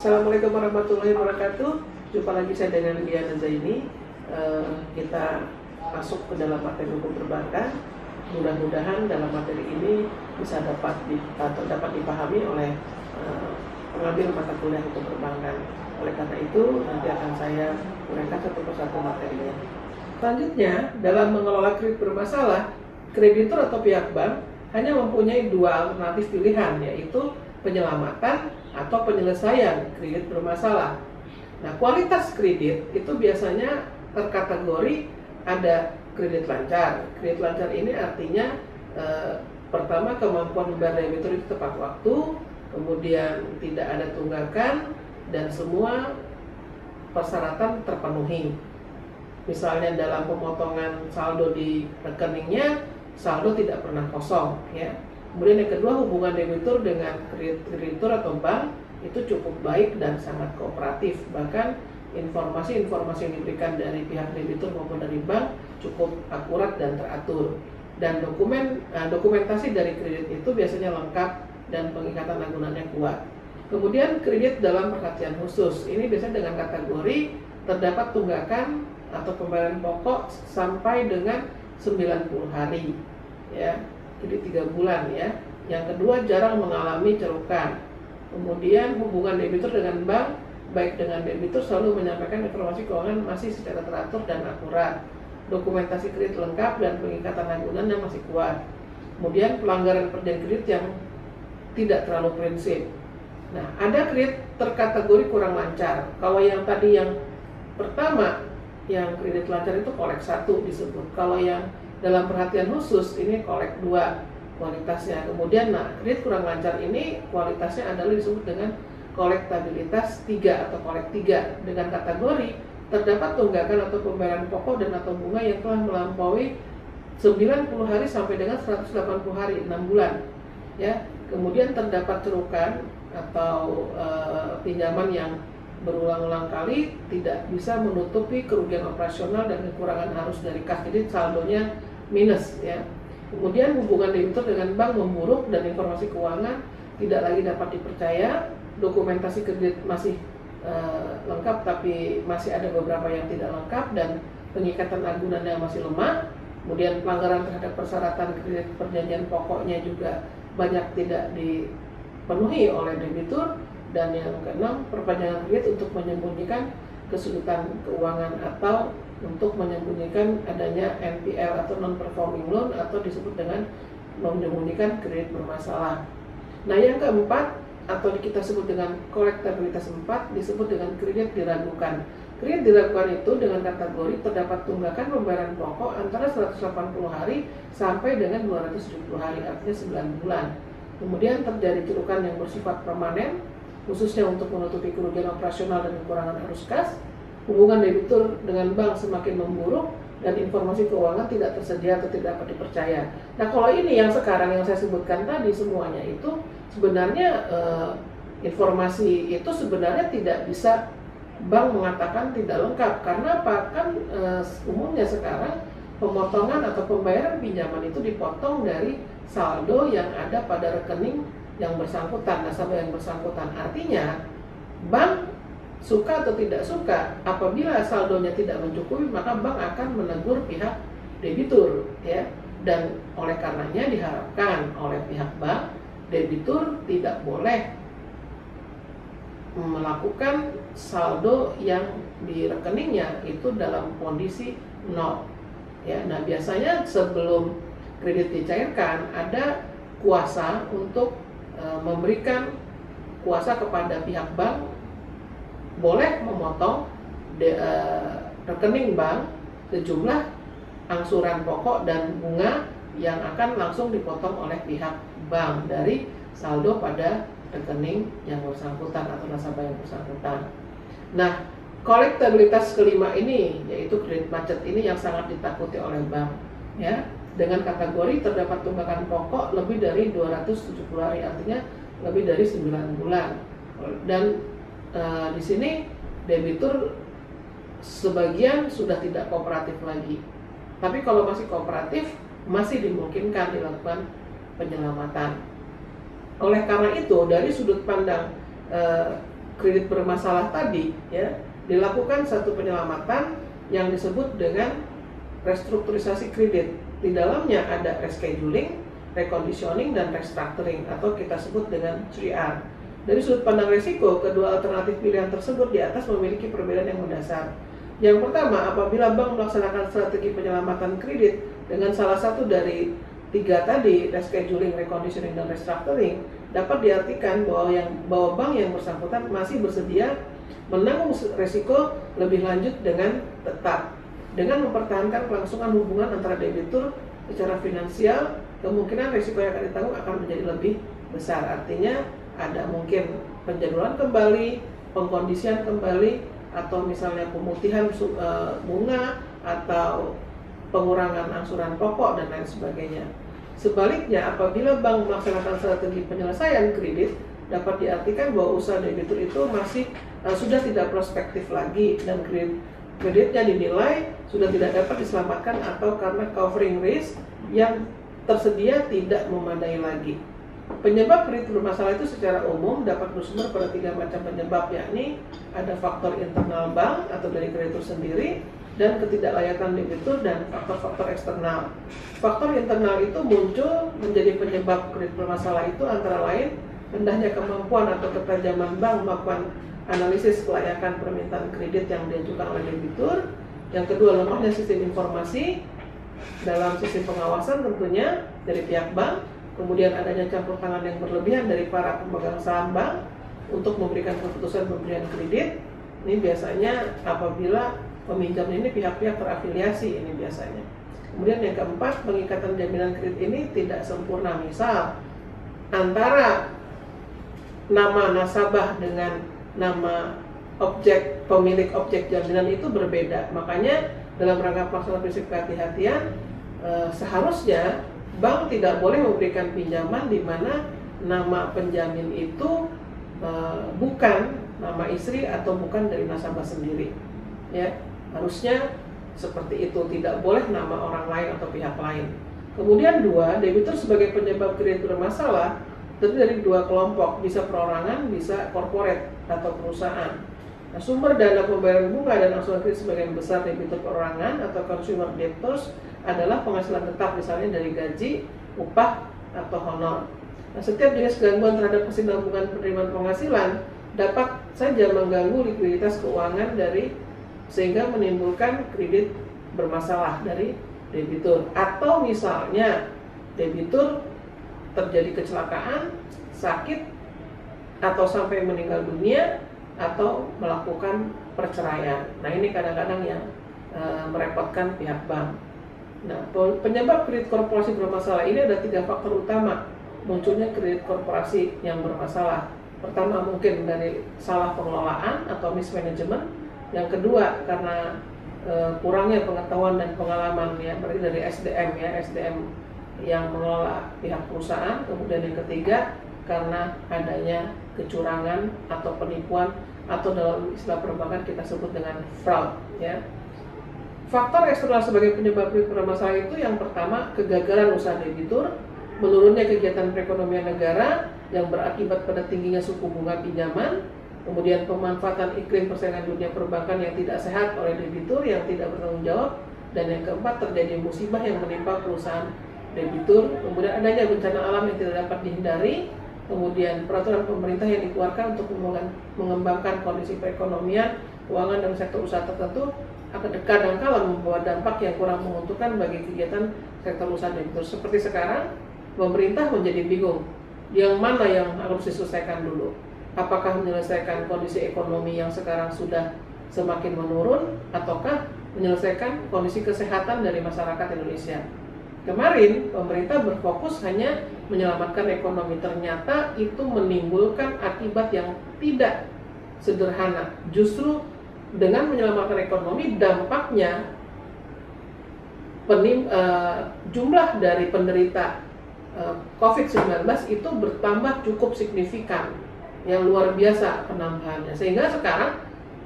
Assalamualaikum warahmatullahi wabarakatuh. Jumpa lagi saya dengan Diana Zaini. Kita masuk ke dalam materi hukum perbankan. Mudah-mudahan dalam materi ini bisa dapat dipahami oleh pengambil mata kuliah hukum perbankan. Oleh karena itu nanti akan saya uraikan satu persatu materinya. Selanjutnya, dalam mengelola kredit bermasalah, kreditur atau pihak bank hanya mempunyai dua alternatif pilihan, yaitu penyelamatan atau penyelesaian kredit bermasalah. Nah, kualitas kredit itu biasanya terkategori ada kredit lancar. Kredit lancar ini artinya pertama, kemampuan membayar debitur itu tepat waktu, kemudian tidak ada tunggakan, dan semua persyaratan terpenuhi. Misalnya dalam pemotongan saldo di rekeningnya, saldo tidak pernah kosong, ya. Kemudian yang kedua, hubungan debitur dengan kreditur atau bank itu cukup baik dan sangat kooperatif. Bahkan informasi-informasi yang diberikan dari pihak debitur maupun dari bank cukup akurat dan teratur. Dan dokumentasi dari kredit itu biasanya lengkap dan pengikatan agunannya kuat. Kemudian kredit dalam perhatian khusus. Ini biasanya dengan kategori terdapat tunggakan atau pembayaran pokok sampai dengan 90 hari. Ya. Jadi 3 bulan, ya. Yang kedua, jarang mengalami cerukan. Kemudian hubungan debitur dengan bank, baik dengan debitur selalu menyampaikan informasi keuangan masih secara teratur dan akurat. Dokumentasi kredit lengkap dan pengikatan agunan yang masih kuat. Kemudian pelanggaran perjanjian kredit yang tidak terlalu prinsip. Nah, ada kredit terkategori kurang lancar. Kalau yang tadi yang pertama, yang kredit lancar itu kolek 1 disebut. Kalau yang dalam perhatian khusus ini kolek 2 kualitasnya. Kemudian kredit kurang lancar ini kualitasnya adalah disebut dengan kolektabilitas 3 atau kolek 3 dengan kategori terdapat tunggakan atau pembayaran pokok dan atau bunga yang telah melampaui 90 hari sampai dengan 180 hari, 6 bulan. Ya. Kemudian terdapat cerukan atau pinjaman yang berulang-ulang kali tidak bisa menutupi kerugian operasional dan kekurangan arus dari kas, jadi saldonya minus, ya. Kemudian hubungan debitur dengan bank memburuk dan informasi keuangan tidak lagi dapat dipercaya. Dokumentasi kredit masih lengkap tapi masih ada beberapa yang tidak lengkap dan pengikatan agunannya masih lemah. Kemudian pelanggaran terhadap persyaratan kredit perjanjian pokoknya juga banyak tidak dipenuhi oleh debitur. Dan yang keenam, perpanjangan kredit untuk menyembunyikan kesulitan keuangan atau untuk menyembunyikan adanya NPL atau non-performing loan atau disebut dengan menyembunyikan kredit bermasalah. Nah, yang keempat atau kita sebut dengan kolektabilitas 4 disebut dengan kredit diragukan. Kredit diragukan itu dengan kategori terdapat tunggakan pembayaran pokok antara 180 hari sampai dengan 270 hari, artinya 9 bulan. Kemudian terjadi cerukan yang bersifat permanen, khususnya untuk menutupi kerugian operasional dan kekurangan arus kas. Hubungan debitur dengan bank semakin memburuk dan informasi keuangan tidak tersedia atau tidak dapat dipercaya. Nah, kalau ini yang sekarang yang saya sebutkan tadi semuanya itu sebenarnya informasi itu sebenarnya tidak bisa bank mengatakan tidak lengkap. Karena apa? Kan umumnya sekarang pemotongan atau pembayaran pinjaman itu dipotong dari saldo yang ada pada rekening yang bersangkutan, nasabah yang bersangkutan. Artinya bank suka atau tidak suka, apabila saldonya tidak mencukupi, maka bank akan menegur pihak debitur, ya. Dan oleh karenanya diharapkan oleh pihak bank, debitur tidak boleh melakukan saldo yang di rekeningnya itu dalam kondisi nol, ya. Nah, biasanya sebelum kredit dicairkan ada kuasa untuk memberikan kuasa kepada pihak bank boleh memotong rekening bank sejumlah angsuran pokok dan bunga yang akan langsung dipotong oleh pihak bank dari saldo pada rekening yang bersangkutan atau nasabah yang bersangkutan. Nah, kolektabilitas kelima ini yaitu kredit macet ini yang sangat ditakuti oleh bank, ya. Dengan kategori terdapat tunggakan pokok lebih dari 270 hari, artinya lebih dari 9 bulan. Dan di sini debitur sebagian sudah tidak kooperatif lagi. Tapi kalau masih kooperatif, masih dimungkinkan dilakukan penyelamatan. Oleh karena itu, dari sudut pandang kredit bermasalah tadi, ya, dilakukan satu penyelamatan yang disebut dengan restrukturisasi kredit. Di dalamnya ada rescheduling, reconditioning, dan restructuring atau kita sebut dengan 3R. Dari sudut pandang risiko, kedua alternatif pilihan tersebut di atas memiliki perbedaan yang mendasar. Yang pertama, apabila bank melaksanakan strategi penyelamatan kredit dengan salah satu dari tiga tadi, rescheduling, reconditioning, dan restructuring, dapat diartikan bahwa bank yang bersangkutan masih bersedia menanggung risiko lebih lanjut dengan tetap. Dengan mempertahankan kelangsungan hubungan antara debitur secara finansial, kemungkinan risiko yang akan ditanggung akan menjadi lebih besar. Artinya ada mungkin penjadwalan kembali, pengkondisian kembali, atau misalnya pemutihan bunga, atau pengurangan angsuran pokok, dan lain sebagainya. Sebaliknya, apabila bank melaksanakan strategi penyelesaian kredit, dapat diartikan bahwa usaha debitur itu masih sudah tidak prospektif lagi, dan kreditnya dinilai sudah tidak dapat diselamatkan atau karena covering risk yang tersedia tidak memadai lagi. Penyebab kredit bermasalah itu secara umum dapat bersumber pada tiga macam penyebab, yakni ada faktor internal bank atau dari kreditur sendiri, dan ketidaklayakan debitur, dan faktor-faktor eksternal. Faktor internal itu muncul menjadi penyebab kredit bermasalah itu antara lain rendahnya kemampuan atau ketajaman bank melakukan analisis kelayakan permintaan kredit yang diajukan oleh debitur. Yang kedua, lemahnya sistem informasi dalam sistem pengawasan tentunya dari pihak bank. Kemudian adanya campur tangan yang berlebihan dari para pemegang saham bank untuk memberikan keputusan pemberian kredit. Ini biasanya apabila peminjam ini pihak-pihak terafiliasi ini biasanya. Kemudian yang keempat, pengikatan jaminan kredit ini tidak sempurna. Misal antara nama nasabah dengan nama pemilik objek jaminan itu berbeda. Makanya dalam rangka pelaksanaan prinsip kehati-hatian, seharusnya bank tidak boleh memberikan pinjaman di mana nama penjamin itu bukan nama istri atau bukan dari nasabah sendiri. Ya, harusnya seperti itu, tidak boleh nama orang lain atau pihak lain. Kemudian dua, debitur sebagai penyebab kredit bermasalah terdiri dari dua kelompok, bisa perorangan, bisa corporate atau perusahaan. Nah, sumber dana pembayaran bunga dan angsuran kredit sebagian besar debitur perorangan atau consumer debtors adalah penghasilan tetap, misalnya dari gaji, upah, atau honor. Nah, setiap jenis gangguan terhadap kesinambungan penerimaan penghasilan dapat saja mengganggu likuiditas keuangan sehingga menimbulkan kredit bermasalah dari debitur. Atau misalnya debitur terjadi kecelakaan, sakit, atau sampai meninggal dunia, atau melakukan perceraian. Nah, ini kadang-kadang yang merepotkan pihak bank. Nah, penyebab kredit korporasi bermasalah ini ada tiga faktor utama munculnya kredit korporasi yang bermasalah. Pertama, mungkin dari salah pengelolaan atau mismanagement. Yang kedua, karena kurangnya pengetahuan dan pengalaman, ya, berarti dari SDM, ya, SDM yang mengelola pihak perusahaan. Kemudian yang ketiga, karena adanya kecurangan atau penipuan, atau dalam istilah perbankan kita sebut dengan fraud, ya. Faktor eksternal sebagai penyebab kredit bermasalah itu yang pertama, kegagalan usaha debitur, menurunnya kegiatan perekonomian negara yang berakibat pada tingginya suku bunga pinjaman, kemudian pemanfaatan iklim persaingan dunia perbankan yang tidak sehat oleh debitur yang tidak bertanggung jawab, dan yang keempat, terjadi musibah yang menimpa perusahaan debitur, kemudian adanya bencana alam yang tidak dapat dihindari, kemudian peraturan pemerintah yang dikeluarkan untuk mengembangkan kondisi perekonomian, keuangan, dan sektor usaha tertentu akan kadang-kala membawa dampak yang kurang menguntungkan bagi kegiatan sektor usaha debitur. Seperti sekarang, pemerintah menjadi bingung, yang mana yang harus diselesaikan dulu. Apakah menyelesaikan kondisi ekonomi yang sekarang sudah semakin menurun, ataukah menyelesaikan kondisi kesehatan dari masyarakat Indonesia? Kemarin pemerintah berfokus hanya menyelamatkan ekonomi, ternyata itu menimbulkan akibat yang tidak sederhana. Justru dengan menyelamatkan ekonomi, dampaknya jumlah dari penderita COVID-19 itu bertambah cukup signifikan, yang luar biasa penambahannya. Sehingga sekarang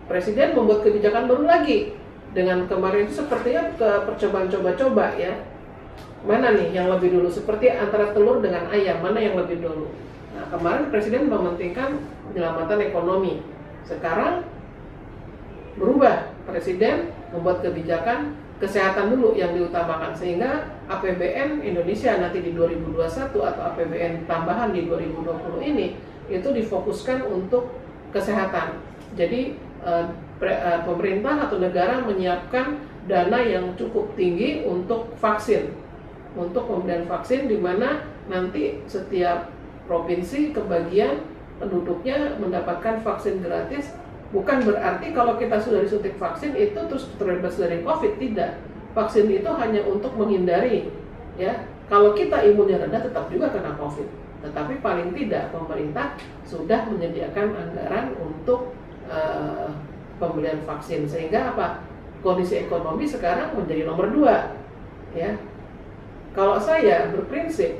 Presiden membuat kebijakan baru lagi. Dengan kemarin itu sepertinya percobaan coba-coba, ya. Mana nih yang lebih dulu? Seperti antara telur dengan ayam, mana yang lebih dulu? Nah, kemarin Presiden mementingkan penyelamatan ekonomi. Sekarang berubah, Presiden membuat kebijakan kesehatan dulu yang diutamakan, sehingga APBN Indonesia nanti di 2021 atau APBN tambahan di 2020 ini itu difokuskan untuk kesehatan. Jadi pemerintah atau negara menyiapkan dana yang cukup tinggi untuk vaksin, untuk pemberian vaksin, di mana nanti setiap provinsi kebagian penduduknya mendapatkan vaksin gratis. Bukan berarti kalau kita sudah disuntik vaksin itu terus terbebas dari COVID, tidak. Vaksin itu hanya untuk menghindari, ya. Kalau kita imunnya rendah tetap juga kena COVID. Tetapi paling tidak pemerintah sudah menyediakan anggaran untuk pembelian vaksin, sehingga apa? Kondisi ekonomi sekarang menjadi nomor 2, ya. Kalau saya berprinsip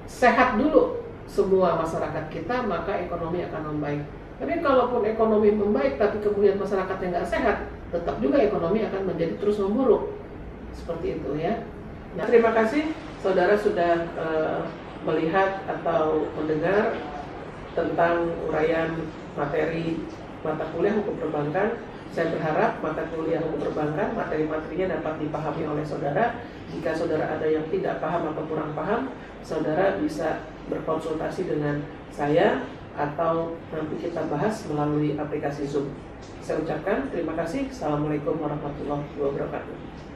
sehat dulu semua masyarakat kita, maka ekonomi akan membaik. Tapi kalaupun ekonomi membaik tapi kemudian masyarakatnya nggak sehat, tetap juga ekonomi akan menjadi terus memburuk. Seperti itu, ya. Nah, terima kasih saudara sudah melihat atau mendengar tentang uraian materi mata kuliah hukum perbankan. Saya berharap mata kuliah hukum perbankan, materi-materinya dapat dipahami oleh saudara. Jika saudara ada yang tidak paham atau kurang paham, saudara bisa berkonsultasi dengan saya atau nanti kita bahas melalui aplikasi Zoom. Saya ucapkan terima kasih. Assalamualaikum warahmatullahi wabarakatuh.